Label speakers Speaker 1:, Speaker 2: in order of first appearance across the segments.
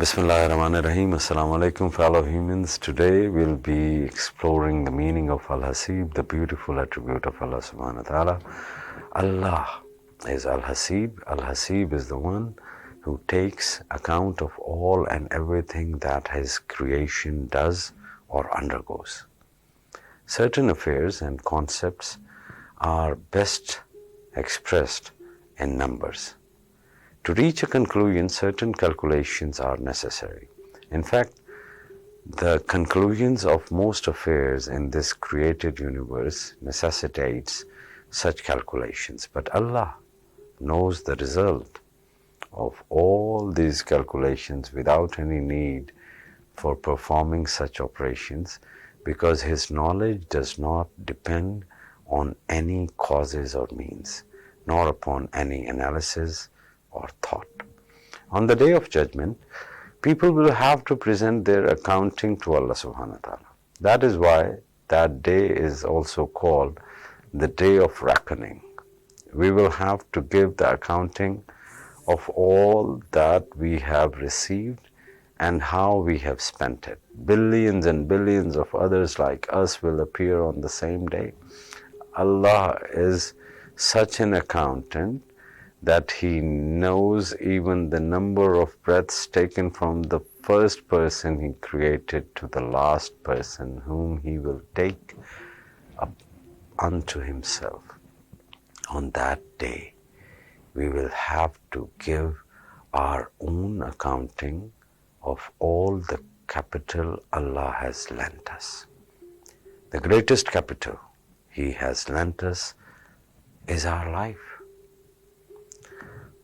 Speaker 1: Bismillahirrahmanirrahim. Assalamu alaikum, fellow humans. Today we'll be exploring the meaning of Al-HASEEB, the beautiful attribute of Allah subhanahu wa ta'ala. Allah is Al-HASEEB. Al-HASEEB is the one who takes account of all and everything that his creation does or undergoes. Certain affairs and concepts are best expressed in numbers. To reach a conclusion, certain calculations are necessary. In fact, the conclusions of most affairs in this created universe necessitates such calculations. But Allah knows the result of all these calculations without any need for performing such operations, because His knowledge does not depend on any causes or means, nor upon any analysis or thought. On the day of judgment, people will have to present their accounting to Allah subhanahu wa ta'ala. That is why that day is also called the day of reckoning. We will have to give the accounting of all that we have received and how we have spent it. Billions and billions of others like us will appear on the same day. Allah is such an accountant that He knows even the number of breaths taken from the first person He created to the last person whom He will take up unto Himself. On that day, we will have to give our own accounting of all the capital Allah has lent us. The greatest capital He has lent us is our life.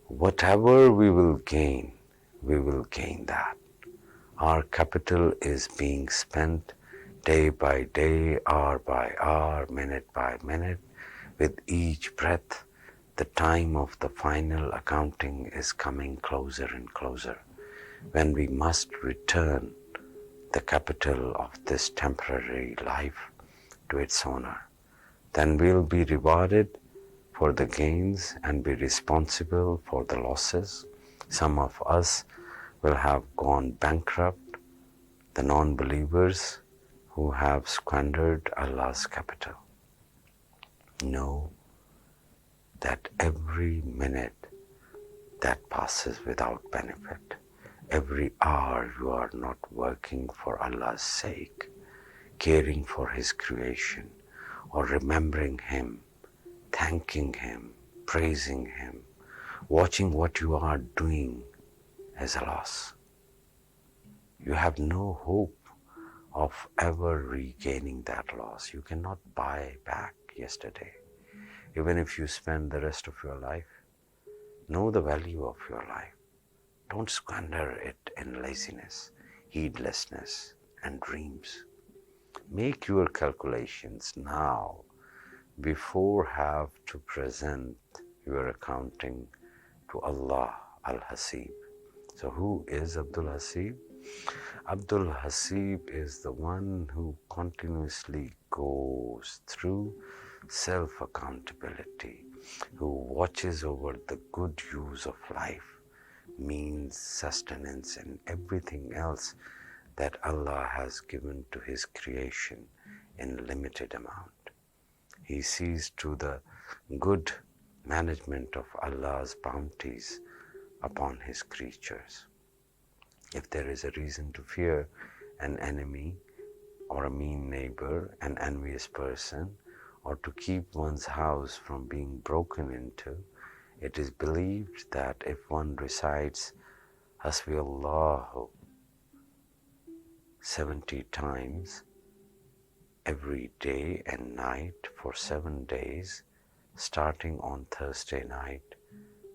Speaker 1: Whatever we will gain that. Our capital is being spent day by day, hour by hour, minute by minute. With each breath, the time of the final accounting is coming closer and closer, when we must return the capital of this temporary life to its owner. Then we'll be rewarded for the gains and be responsible for the losses. Some of us will have gone bankrupt, the non-believers who have squandered Allah's capital. Know that every minute that passes without benefit, every hour you are not working for Allah's sake, caring for His creation, or remembering Him, thanking Him, praising Him, watching what you are doing as a loss. You have no hope of ever regaining that loss. You cannot buy back yesterday. Even if you spend the rest of your life, know the value of your life. Don't squander it in laziness, heedlessness, and dreams. Make your calculations now before have to present your accounting to Allah Al-HASEEB. So who is Abdul HASEEB? Abdul HASEEB is the one who continuously goes through self-accountability, who watches over the good use of life, means, sustenance, and everything else that Allah has given to His creation in limited amount. He sees to the good management of Allah's bounties upon His creatures. If there is a reason to fear an enemy or a mean neighbor, an envious person, or to keep one's house from being broken into, it is believed that if one recites Hasbi Allahu 70 times every day and night for 7 days, starting on Thursday night,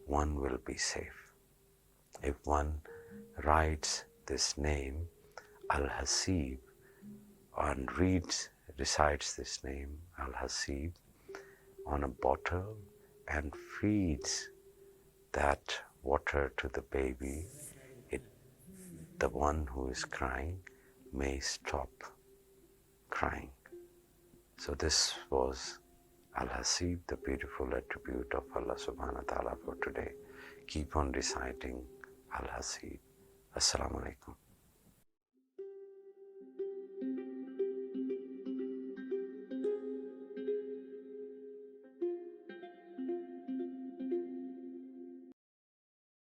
Speaker 1: one will be safe. If one writes this name, Al-HASEEB, and recites this name, Al-HASEEB, on a bottle and feeds that water to the baby, the one who is crying may stop crying. So this was Al-HASEEB, the beautiful attribute of Allah subhanahu wa ta'ala for today. Keep on reciting Al-HASEEB. Assalamu alaikum.